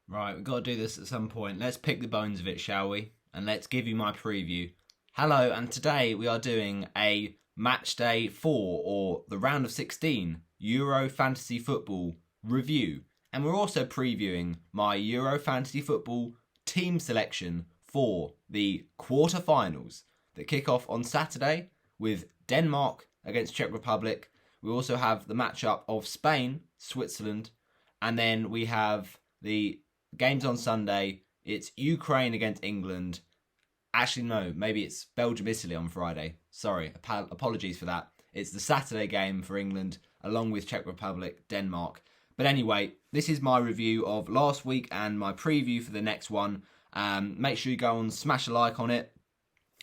Right, we've got to do this at some point. Let's pick the bones of it, shall we? And let's give you my preview. Hello, and today we are doing a match day 4 or the round of 16 Euro Fantasy Football review. And we're also previewing my Euro Fantasy Football team selection for the quarter-finals that kick off on Saturday with Denmark against Czech Republic. We also have the matchup of Spain, Switzerland, and then we have the games on Sunday. It's Ukraine against England. Actually, no, maybe it's Belgium, Italy on Friday. Sorry, apologies for that. It's the Saturday game for England, along with Czech Republic, Denmark. But anyway, this is my review of last week and my preview for the next one. Make sure you go and smash a like on it.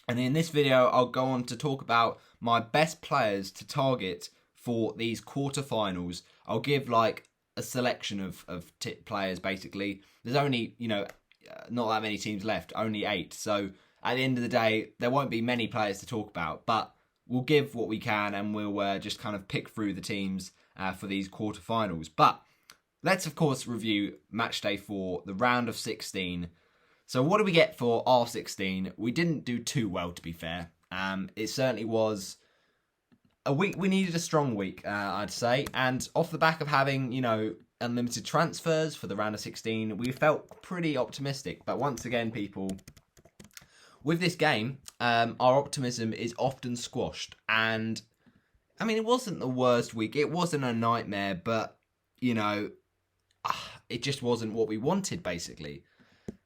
And in this video, I'll go on to talk about my best players to target for these quarterfinals. I'll give like a selection of players, basically. There's only, not that many teams left, only 8. So at the end of the day, there won't be many players to talk about, but we'll give what we can and we'll just kind of pick through the teams for these quarterfinals. But let's, of course, review match day 4, the round of 16. So what do we get for R16? We didn't do too well, to be fair. It certainly was a week. We needed a strong week, I'd say. And off the back of having, unlimited transfers for the round of 16, we felt pretty optimistic. But once again, people, with this game, our optimism is often squashed. And, I mean, it wasn't the worst week. It wasn't a nightmare, but, it just wasn't what we wanted, basically.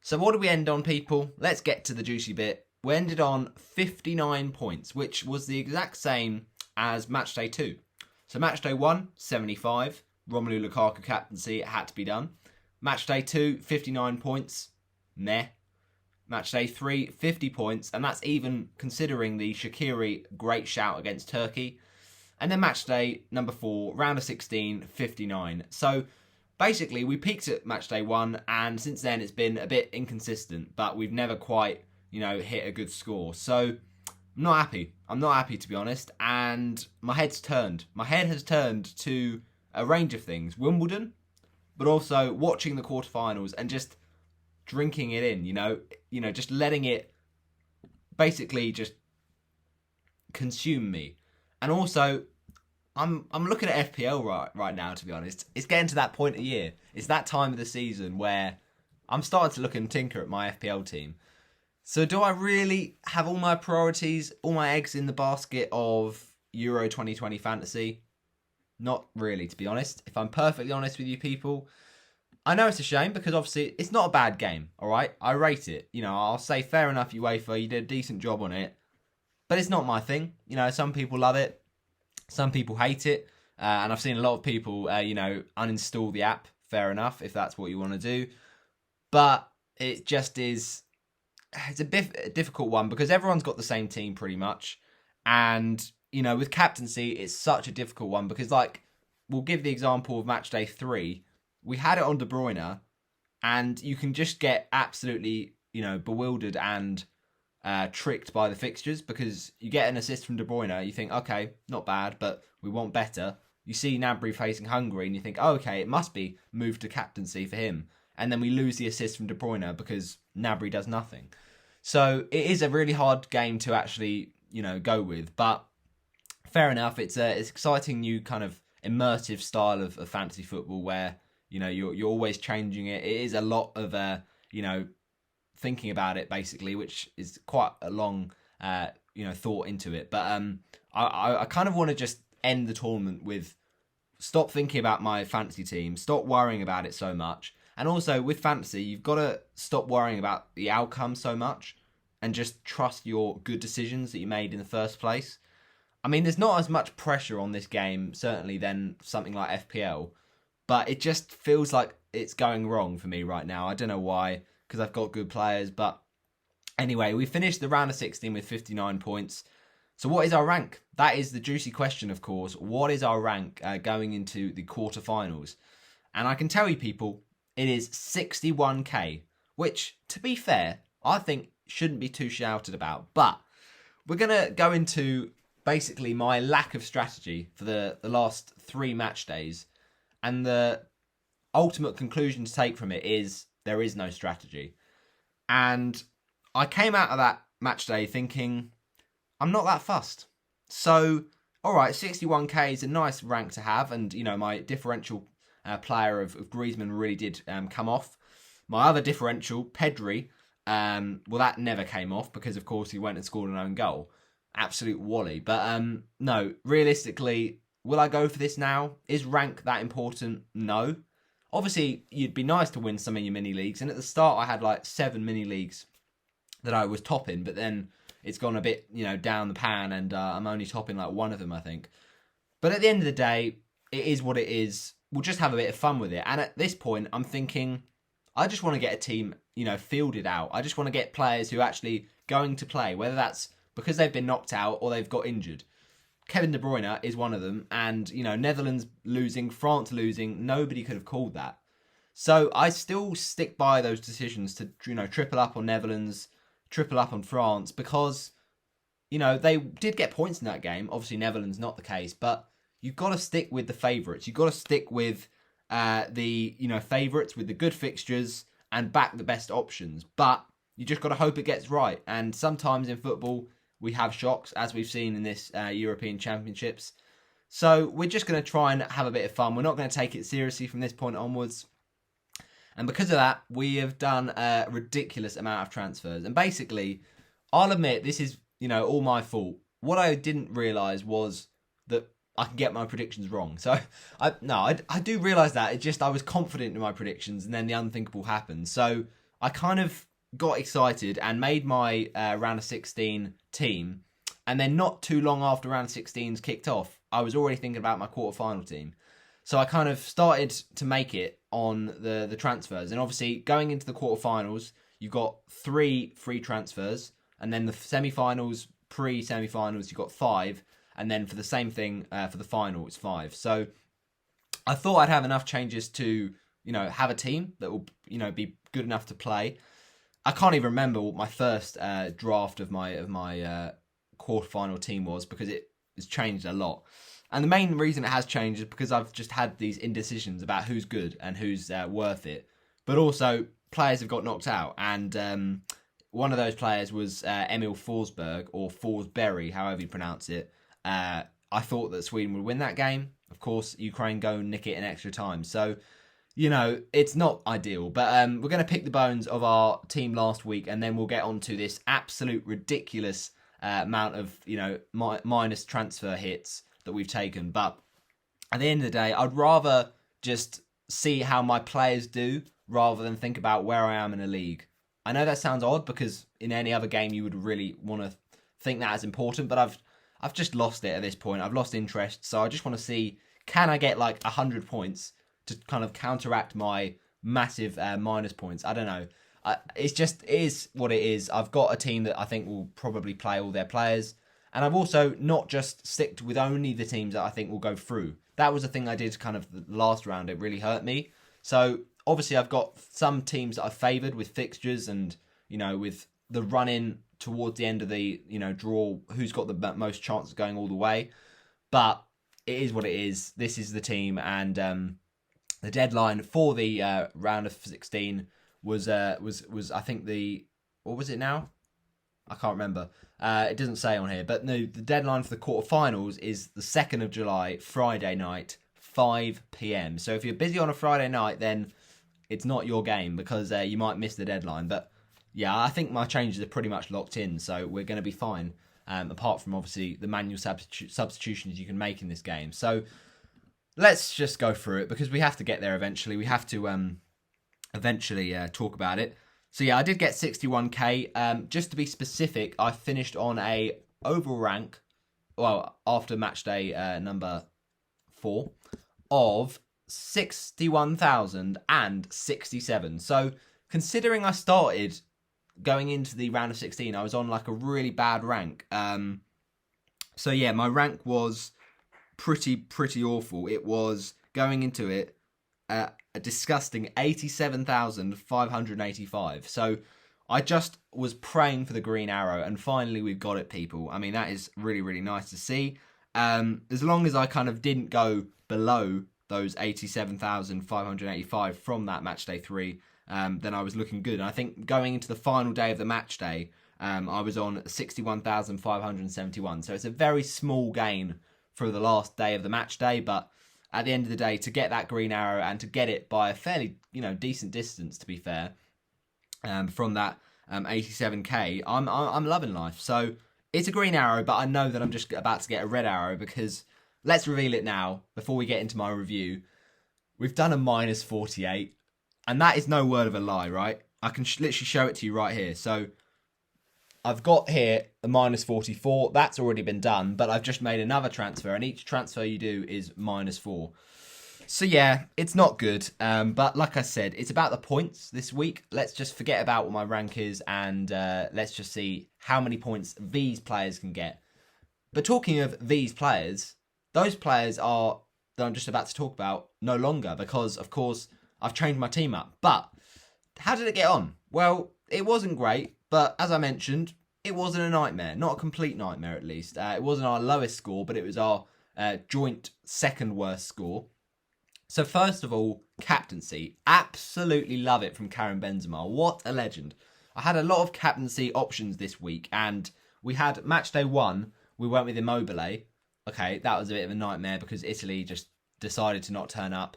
So what do we end on, people? Let's get to the juicy bit. We ended on 59 points, which was the exact same as match day 2. So match day 1, 75. Romelu Lukaku captaincy, it had to be done. Match day 2, 59 points. Meh. Match day 3, 50 points. And that's even considering the Shaqiri great shout against Turkey. And then match day number 4, round of 16, 59. So basically, we peaked at match day 1, and since then it's been a bit inconsistent, but we've never quite, hit a good score. So I'm not happy. I'm not happy, to be honest, and my head's turned. My head has turned to a range of things. Wimbledon, but also watching the quarterfinals and just drinking it in, just letting it basically just consume me. And also, I'm looking at FPL right now, to be honest. It's getting to that point of year. It's that time of the season where I'm starting to look and tinker at my FPL team. So do I really have all my priorities, all my eggs in the basket of Euro 2020 fantasy? Not really, to be honest. If I'm perfectly honest with you people, I know it's a shame because obviously it's not a bad game, all right? I rate it. I'll say fair enough, UEFA, you did a decent job on it. But it's not my thing. Some people love it. Some people hate it, and I've seen a lot of people, uninstall the app. Fair enough, if that's what you want to do. But it just is, it's a difficult one because everyone's got the same team pretty much. And, with captaincy, it's such a difficult one because, we'll give the example of match day 3. We had it on De Bruyne, and you can just get absolutely, bewildered and tricked by the fixtures because you get an assist from De Bruyne, you think, okay, not bad, but we want better. You see Gnabry facing Hungary and you think, oh, okay, it must be moved to captaincy for him. And then we lose the assist from De Bruyne because Gnabry does nothing. So it is a really hard game to actually, go with. But fair enough, it's an exciting new kind of immersive style of fantasy football where, you're always changing it. It is a lot of, thinking about it basically, which is quite a long thought into it, but I kind of want to just end the tournament with stop thinking about my fantasy team, stop worrying about it so much, and also with fantasy you've got to stop worrying about the outcome so much and just trust your good decisions that you made in the first place. I mean, there's not as much pressure on this game certainly than something like FPL, but it just feels like it's going wrong for me right now. I don't know why, because I've got good players. But anyway, we finished the round of 16 with 59 points. So what is our rank? That is the juicy question, of course. What is our rank going into the quarterfinals? And I can tell you, people, it is 61k, which, to be fair, I think shouldn't be too shouted about. But we're going to go into basically my lack of strategy for the last 3 match days. And the ultimate conclusion to take from it is There is no strategy. And I came out of that match day thinking, I'm not that fussed. So, alright, 61k is a nice rank to have, and, you know, my differential player of Griezmann really did come off. My other differential, Pedri, well, that never came off because, of course, he went and scored an own goal. Absolute wally. But, no, realistically, will I go for this now? Is rank that important? No. Obviously, you'd be nice to win some of your mini leagues, and at the start I had like 7 mini leagues that I was topping, but then it's gone a bit, you know, down the pan, and I'm only topping like 1 of them, I think. But at the end of the day, it is what it is. We'll just have a bit of fun with it. And at this point, I'm thinking, I just want to get a team, you know, fielded out. I just want to get players who are actually going to play, whether that's because they've been knocked out or they've got injured. Kevin De Bruyne is one of them, and, you know, Netherlands losing, France losing, nobody could have called that. So I still stick by those decisions to, you know, triple up on Netherlands, triple up on France, because, you know, they did get points in that game. Obviously, Netherlands not the case, but you've got to stick with the favourites. You've got to stick with the, you know, favourites with the good fixtures and back the best options. But you just got to hope it gets right. And sometimes in football, we have shocks, as we've seen in this European Championships. So we're just going to try and have a bit of fun. We're not going to take it seriously from this point onwards. And because of that, we have done a ridiculous amount of transfers. And basically, I'll admit, this is, you know, all my fault. What I didn't realise was that I can get my predictions wrong. So, I do realise that. It's just I was confident in my predictions, and then the unthinkable happened. So I kind of got excited and made my round of 16 team, and then not too long after round of 16's kicked off, I was already thinking about my quarter-final team. So I kind of started to make it on the transfers, and obviously going into the quarter-finals, you've got 3 free transfers, and then the semi-finals, pre-semi-finals, you've got 5, and then for the same thing for the final, it's 5. So I thought I'd have enough changes to, you know, have a team that will, you know, be good enough to play. I can't even remember what my first draft of my quarterfinal team was, because it has changed a lot. And the main reason it has changed is because I've just had these indecisions about who's good and who's worth it. But also, players have got knocked out. And one of those players was Emil Forsberg, or Forsberry, however you pronounce it. I thought that Sweden would win that game. Of course, Ukraine go and nick it in extra time. So, you know, it's not ideal. But we're going to pick the bones of our team last week, and then we'll get on to this absolute ridiculous amount of, you know, minus transfer hits that we've taken. But at the end of the day, I'd rather just see how my players do rather than think about where I am in a league. I know that sounds odd, because in any other game you would really want to think that as important, but I've just lost it at this point. I've lost interest, so I just want to see, can I get like 100 points to kind of counteract my massive minus points? I don't know. It is what it is. I've got a team that I think will probably play all their players, and I've also not just sticked with only the teams that I think will go through. That was the thing I did kind of the last round. It really hurt me. So obviously I've got some teams that I've favoured with fixtures, and, you know, with the run-in towards the end of the, you know, draw, who's got the most chance of going all the way. But it is what it is. This is the team, and the deadline for the round of 16 was I think what was it now? I can't remember. It doesn't say on here, but no, the deadline for the quarterfinals is the 2nd of July, Friday night, 5 p.m. So if you're busy on a Friday night, then it's not your game, because you might miss the deadline. But yeah, I think my changes are pretty much locked in, so we're going to be fine. Apart from obviously the manual substitutions you can make in this game. So let's just go through it, because we have to get there eventually. We have to eventually talk about it. So yeah, I did get 61k. Just to be specific, I finished on a overall rank, well, after match day number 4, of 61,067. So considering I started going into the round of 16, I was on like a really bad rank. So yeah, my rank was pretty awful. It was, going into it, a disgusting 87,585. So I just was praying for the green arrow, and finally we've got it, people. I mean, that is really nice to see. As long as I kind of didn't go below those 87,585 from that match day 3, then I was looking good. And I think going into the final day of the match day, I was on 61,571. So it's a very small gain for the last day of the match day, but at the end of the day, to get that green arrow and to get it by a fairly, decent distance, to be fair, from that 87k, I'm loving life. So it's a green arrow, but I know that I'm just about to get a red arrow because let's reveal it now before we get into my review. We've done a minus 48, and that is no word of a lie, right? I can literally show it to you right here. So I've got here a minus 44. That's already been done, but I've just made another transfer, and each transfer you do is minus 4. So yeah, it's not good, but like I said, it's about the points this week. Let's just forget about what my rank is, and let's just see how many points these players can get. But talking of these players, those players are, that I'm just about to talk about, no longer, because, of course, I've changed my team up. But how did it get on? Well, it wasn't great, but as I mentioned, it wasn't a nightmare. Not a complete nightmare, at least. It wasn't our lowest score, but it was our joint second worst score. So first of all, captaincy. Absolutely love it from Karim Benzema. What a legend. I had a lot of captaincy options this week, and we had match day 1, we went with Immobile. Okay, that was a bit of a nightmare because Italy just decided to not turn up.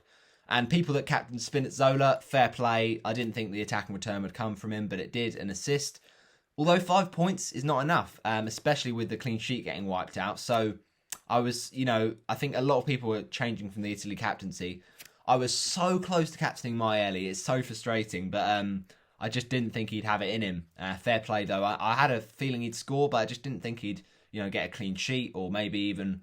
And people that captained Spinazzola, fair play. I didn't think the attacking return would come from him, but it did, an assist. Although 5 points is not enough, especially with the clean sheet getting wiped out. So I was, I think a lot of people were changing from the Italy captaincy. I was so close to captaining Maeli. It's so frustrating, but I just didn't think he'd have it in him. Fair play, though. I had a feeling he'd score, but I just didn't think he'd, get a clean sheet or maybe even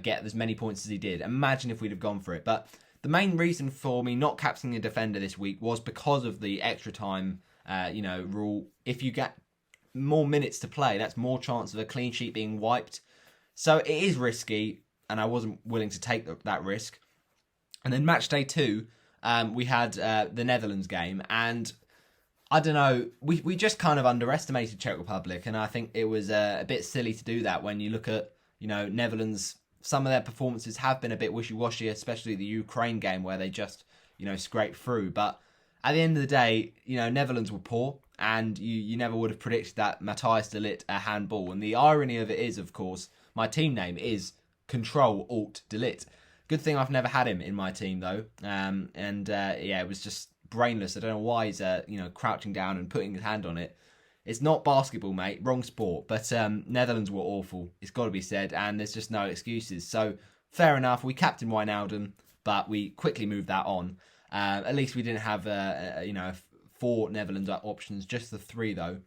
get as many points as he did. Imagine if we'd have gone for it. But the main reason for me not captaining a defender this week was because of the extra time, rule. If you get more minutes to play, that's more chance of a clean sheet being wiped. So it is risky, and I wasn't willing to take that risk. And then match day 2, we had the Netherlands game, and I don't know, we just kind of underestimated Czech Republic, and I think it was a bit silly to do that when you look at, Netherlands. Some of their performances have been a bit wishy-washy, especially the Ukraine game where they just, scraped through. But at the end of the day, Netherlands were poor, and you never would have predicted that Matthijs de Ligt a handball. And the irony of it is, of course, my team name is Control-Alt-Delete. Good thing I've never had him in my team, though. It was just brainless. I don't know why he's, crouching down and putting his hand on it. It's not basketball, mate. Wrong sport. But Netherlands were awful. It's got to be said. And there's just no excuses. So, fair enough. We captained Wijnaldum, but we quickly moved that on. At least we didn't have, 4 Netherlands options. Just the 3, though.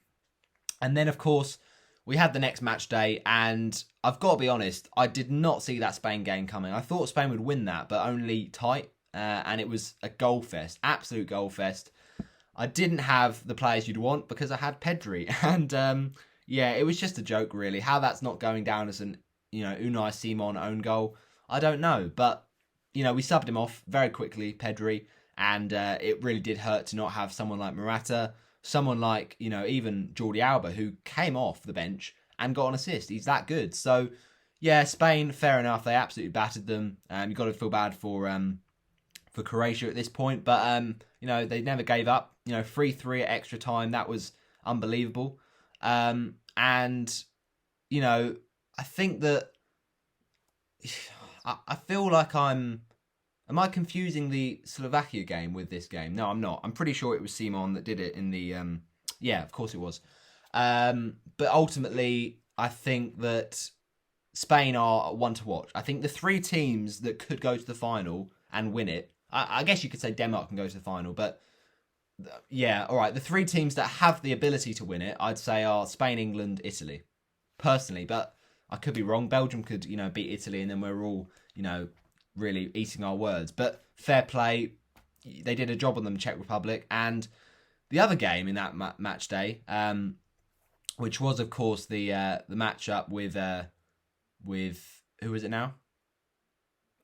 And then, of course, we had the next match day. And I've got to be honest, I did not see that Spain game coming. I thought Spain would win that, but only tight. And it was a goal fest. Absolute goal fest. I didn't have the players you'd want because I had Pedri. And, it was just a joke, really. How that's not going down as an, Unai Simon own goal, I don't know. But, we subbed him off very quickly, Pedri. And it really did hurt to not have someone like Morata, someone like, even Jordi Alba, who came off the bench and got an assist. He's that good. So, yeah, Spain, fair enough. They absolutely battered them. You've got to feel bad for Croatia at this point. But, they never gave up. 3-3 at extra time. That was unbelievable. I think that I feel like am I confusing the Slovakia game with this game? No, I'm not. I'm pretty sure it was Simon that did it in the, of course it was. But ultimately, I think that Spain are one to watch. I think the 3 teams that could go to the final and win it, I guess you could say Denmark can go to the final, but yeah, all right. The 3 teams that have the ability to win it, I'd say, are Spain, England, Italy. Personally, but I could be wrong. Belgium could, beat Italy, and then we're all, really eating our words. But fair play. They did a job on them, Czech Republic. And the other game in that match day, which was, of course, the matchup with who is it now?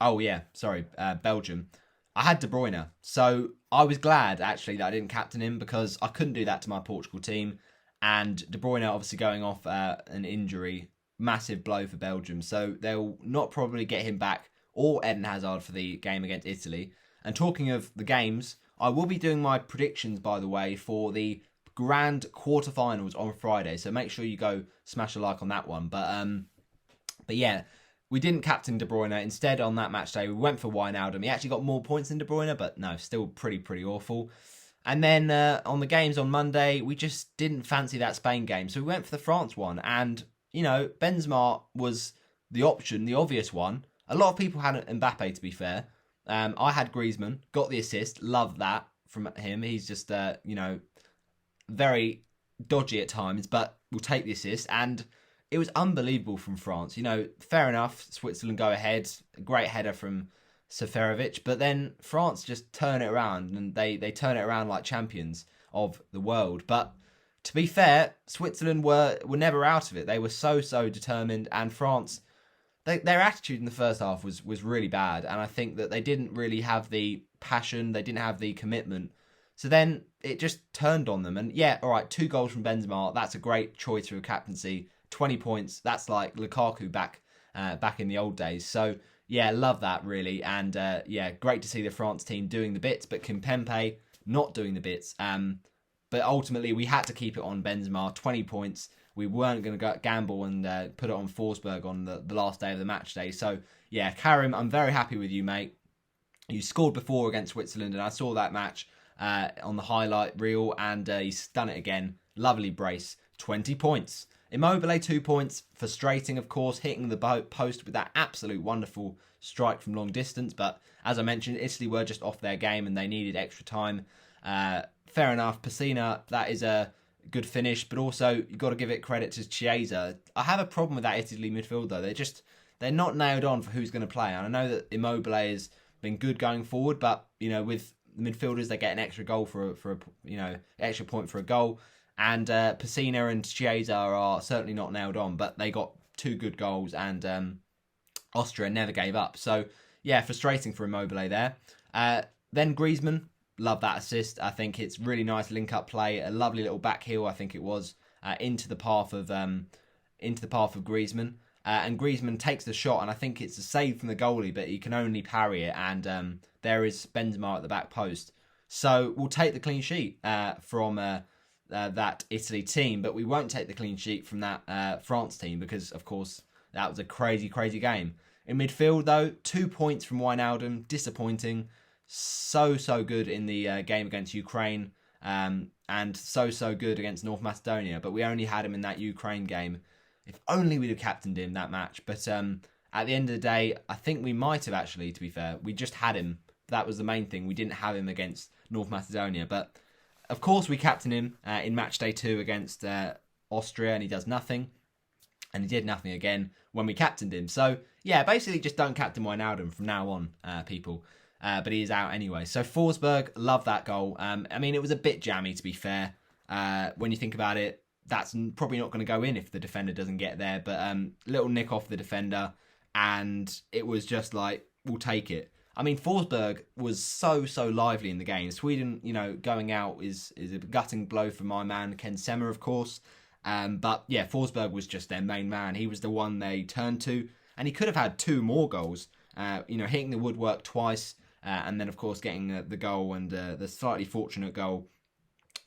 Oh, yeah. Sorry. Belgium. I had De Bruyne, so I was glad, actually, that I didn't captain him because I couldn't do that to my Portugal team. And De Bruyne obviously going off an injury, massive blow for Belgium. So they'll not probably get him back or Eden Hazard for the game against Italy. And talking of the games, I will be doing my predictions, by the way, for the grand quarterfinals on Friday. So make sure you go smash a like on that one. But yeah, we didn't captain De Bruyne. Instead, on that match day, we went for Wijnaldum. He actually got more points than De Bruyne, but no, still pretty awful. And then on the games on Monday, we just didn't fancy that Spain game. So we went for the France one. And, you know, Benzema was the option, the obvious one. A lot of people had Mbappe, to be fair. I had Griezmann, got the assist. Loved that from him. He's just, you know, very dodgy at times, but we'll take the assist. And it was unbelievable from France. You know, fair enough, Switzerland go ahead. A great header from Seferovic, but then France just turn it around, and they turn it around like champions of the world. But to be fair, Switzerland were never out of it. They were so determined, and France, their attitude in the first half was really bad, and I think that they didn't really have the passion, they didn't have the commitment. So then it just turned on them, and yeah, all right, 2 goals from Benzema, that's a great choice for a captaincy. 20 points, that's like Lukaku back in the old days. So yeah, love that really, and yeah, great to see the France team doing the bits, but Kimpembe not doing the bits. But ultimately, we had to keep it on Benzema, 20 points. We weren't going to gamble and put it on Forsberg on the last day of the match day. So yeah, Karim, I'm very happy with you, mate. You scored before against Switzerland, and I saw that match on the highlight reel, and he's done it again. Lovely brace, 20 points. Immobile, 2 points. Frustrating, of course, hitting the post with that absolute wonderful strike from long distance. But as I mentioned, Italy were just off their game and they needed extra time. Fair enough. Pessina, that is a good finish. But also, you've got to give it credit to Chiesa. I have a problem with that Italy midfield, though. They're not nailed on for who's going to play. And I know that Immobile has been good going forward. But, you know, with the midfielders, they get an extra goal for a you know, extra point for a goal. And Pessina and Chiesa are certainly not nailed on, but they got 2 good goals, and Austria never gave up. So, yeah, frustrating for Immobile there. Then Griezmann, love that assist. I think it's really nice link-up play, a lovely little back heel, I think it was, into the path of Griezmann. And Griezmann takes the shot, and I think it's a save from the goalie, but he can only parry it, and there is Benzema at the back post. So we'll take the clean sheet from that Italy team, but we won't take the clean sheet from that France team because, of course, that was a crazy game. In midfield, though, 2 points from Wijnaldum, disappointing. So good in the game against Ukraine, and so good against North Macedonia, but we only had him in that Ukraine game. If only we'd have captained him that match. But at the end of the day, I think we might have actually, to be fair. We just had him. That was the main thing. We didn't have him against North Macedonia, but of course, we captain him in match day 2 against Austria, and he does nothing. And he did nothing again when we captained him. So, yeah, basically just don't captain Wijnaldum from now on, people. But he is out anyway. So, Forsberg, love that goal. I mean, it was a bit jammy, to be fair. When you think about it, that's probably not going to go in if the defender doesn't get there. But little nick off the defender, and it was just like, we'll take it. I mean, Forsberg was so lively in the game. Sweden, you know, going out is a gutting blow for my man, Ken Semmer, of course. But, yeah, Forsberg was just their main man. He was the one they turned to. And he could have had 2 more goals, you know, hitting the woodwork twice. And then, of course, getting the goal and the slightly fortunate goal.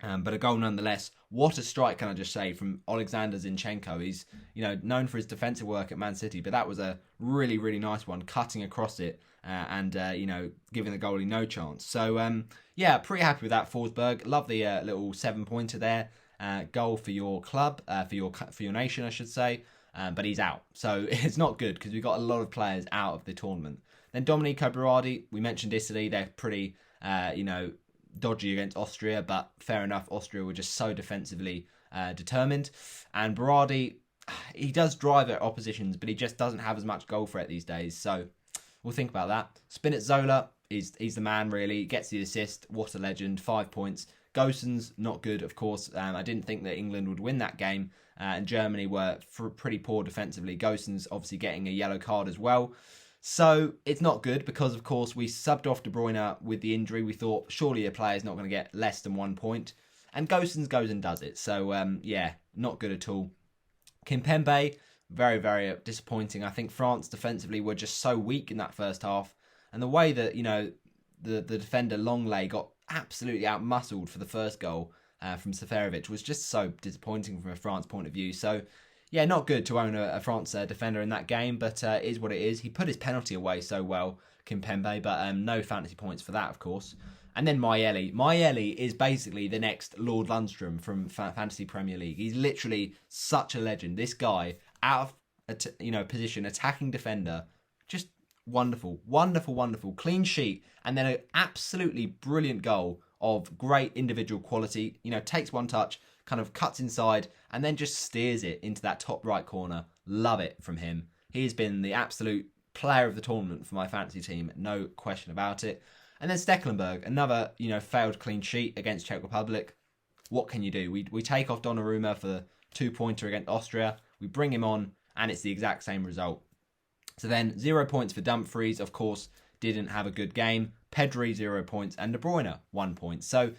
But a goal nonetheless. What a strike, can I just say, from Alexander Zinchenko. He's, you know, known for his defensive work at Man City. But that was a really nice one, cutting across it. And, you know, giving the goalie no chance. So, yeah, pretty happy with that, Forsberg. Love the little 7-pointer there. Goal for your club, for your nation, I should say. But he's out. So it's not good because we've got a lot of players out of the tournament. Then Domenico Berardi, we mentioned Italy. They're pretty, you know, dodgy against Austria. But fair enough, Austria were just so defensively determined. And Berardi, he does drive at oppositions, but he just doesn't have as much goal threat these days. So we'll think about that. Spinazzola, he's the man, really. Gets the assist. What a legend. 5 points. Gosens, not good, of course. I didn't think that England would win that game. And Germany were pretty poor defensively. Gosens obviously getting a yellow card as well. So it's not good because, of course, we subbed off De Bruyne with the injury. We thought surely a player's not going to get less than 1 point. And Gosens goes and does it. So, yeah, not good at all. Kimpembe, very disappointing. I think France defensively were just so weak in that first half. And the way that, you know, the defender Longley got absolutely outmuscled for the first goal from Seferovic was just so disappointing from a France point of view. So, yeah, not good to own a France defender in that game, but it is what it is. He put his penalty away so well, Kimpembe, but no fantasy points for that, of course. And then Myeli. Myeli is basically the next Lord Lundstrom from Fantasy Premier League. He's literally such a legend. This guy, out of position, attacking defender, just wonderful, wonderful, wonderful. Clean sheet, and then an absolutely brilliant goal of great individual quality. Takes one touch, kind of cuts inside, and then just steers it into that top right corner. Love it from him. He's been the absolute player of the tournament for my fantasy team, no question about it. And then Stekelenburg, another, failed clean sheet against Czech Republic. What can you do? We take off Donnarumma for the 2-pointer against Austria. We bring him on, and it's the exact same result. So then 0 points for Dumfries, of course, didn't have a good game. Pedri, 0 points, and De Bruyne, 1 point. So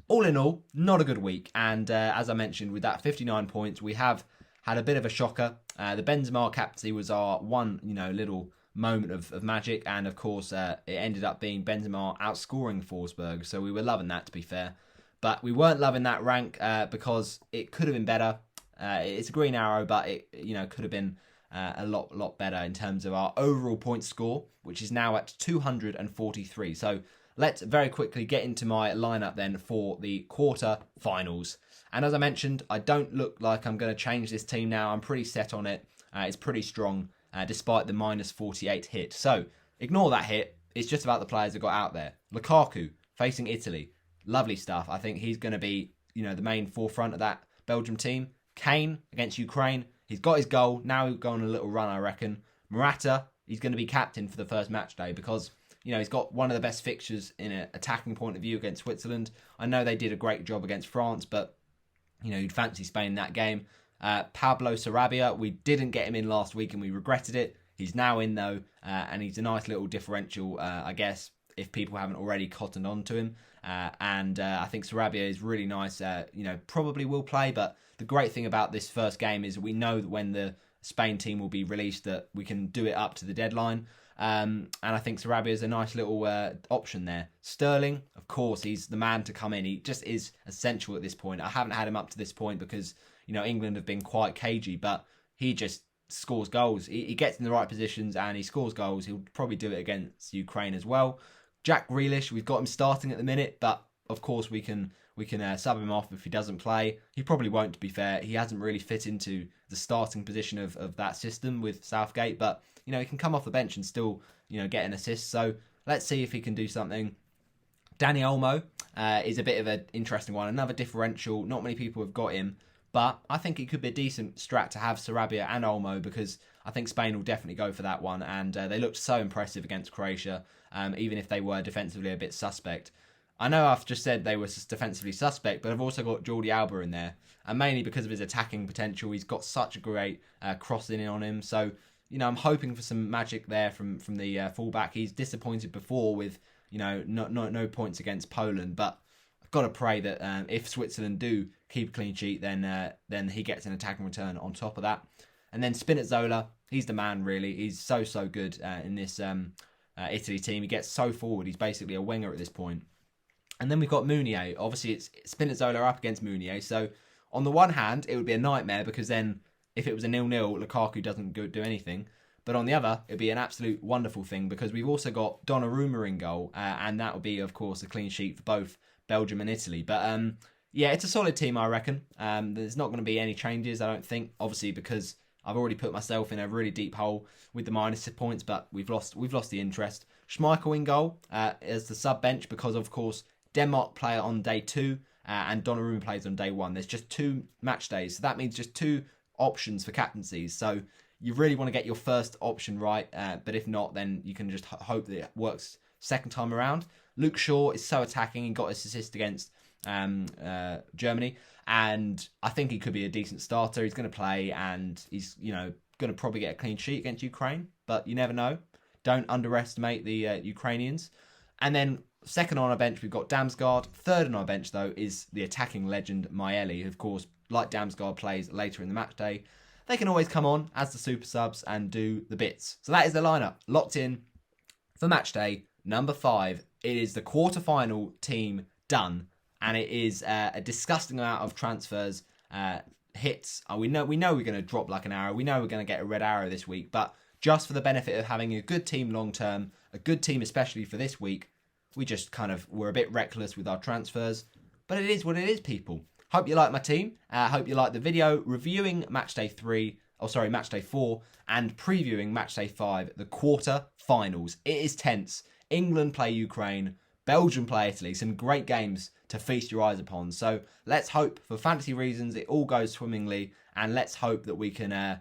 all in all, not a good week. And as I mentioned, with that 59 points, we have had a bit of a shocker. The Benzema captaincy was our one, little moment of magic, and of course it ended up being Benzema outscoring Forsberg, so we were loving that, to be fair, but we weren't loving that rank because it could have been better. It's a green arrow, but it could have been a lot better in terms of our overall point score, which is now at 243. So let's very quickly get into my lineup then for the quarter finals. And as I mentioned, I don't look like I'm going to change this team now. I'm pretty set on it. It's pretty strong. Despite the minus 48 hit. So, ignore that hit. It's just about the players that got out there. Lukaku, facing Italy. Lovely stuff. I think he's going to be, the main forefront of that Belgium team. Kane, against Ukraine. He's got his goal. Now he's going on a little run, I reckon. MORATA, he's going to be captain for the first match day because, he's got one of the best fixtures in an attacking point of view against Switzerland. I know they did a great job against France, but, you'd fancy Spain in that game. Pablo Sarabia, we didn't get him in last week and we regretted it. He's now in though, and he's a nice little differential, I guess, if people haven't already cottoned on to him. And I think Sarabia is really nice, probably will play, but the great thing about this first game is we know that when the Spain team will be released that we can do it up to the deadline. And I think Sarabia is a nice little option there. Sterling, of course, he's the man to come in. He just is essential at this point. I haven't had him up to this point because England have been quite cagey, but he just scores goals. He gets in the right positions and he scores goals. He'll probably do it against Ukraine as well. Jack Grealish, we've got him starting at the minute, but of course we can sub him off if he doesn't play. He probably won't, to be fair. He hasn't really fit into the starting position of that system with Southgate, but he can come off the bench and still get an assist. So let's see if he can do something. Dani Olmo is a bit of an interesting one. Another differential. Not many people have got him. But I think it could be a decent strat to have Sarabia and Olmo because I think Spain will definitely go for that one. And they looked so impressive against Croatia, even if they were defensively a bit suspect. I know I've just said they were defensively suspect, but I've also got Jordi Alba in there. And mainly because of his attacking potential, he's got such a great crossing in on him. So, I'm hoping for some magic there from the fullback. He's disappointed before with, no points against Poland, but I've got to pray that if Switzerland do keep a clean sheet, then he gets an attacking return on top of that. And then Spinazzola, he's the man really. He's so good in this Italy team. He gets so forward. He's basically a winger at this point. And then we've got Meunier. Obviously, it's Spinazzola up against Meunier. So on the one hand, it would be a nightmare because then if it was a 0-0, Lukaku doesn't do anything. But on the other, it'd be an absolute wonderful thing because we've also got Donnarumma in goal, and that would be, of course, a clean sheet for both Belgium and Italy. But yeah, it's a solid team, I reckon. There's not going to be any changes, I don't think. Obviously, because I've already put myself in a really deep hole with the minus points, but we've lost the interest. Schmeichel in goal as the sub bench because, of course, Denmark play on day 2 and Donnarumma plays on day 1. There's just 2 match days, so that means just 2 options for captaincies. So you really want to get your first option right, but if not, then you can just hope that it works second time around. Luke Shaw is so attacking. He got his assist against Germany, and I think he could be a decent starter. He's going to play, and he's going to probably get a clean sheet against Ukraine, but you never know. Don't underestimate the Ukrainians. And then second on our bench, we've got Damsgaard. Third on our bench, though, is the attacking legend Myeli, who, of course, like Damsgaard, plays later in the match day. They can always come on as the super subs and do the bits. So that is the lineup locked in for match day number 5. It is the quarterfinal team done, and it is a disgusting amount of transfers, hits. We know we're going to drop like an arrow. We know we're going to get a red arrow this week, but just for the benefit of having a good team long term, a good team especially for this week, we just were a bit reckless with our transfers. But it is what it is, people. Hope you like my team. Hope you like the video reviewing matchday 4, and previewing matchday 5, the quarter finals. It is tense. England play Ukraine, Belgium play Italy. Some great games to feast your eyes upon. So let's hope, for fantasy reasons, it all goes swimmingly, and let's hope that we can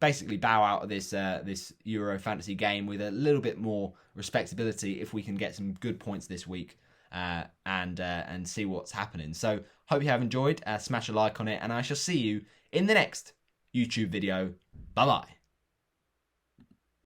basically bow out of this Euro fantasy game with a little bit more respectability if we can get some good points this week and see what's happening. So hope you have enjoyed. Smash a like on it, and I shall see you in the next YouTube video. Bye bye.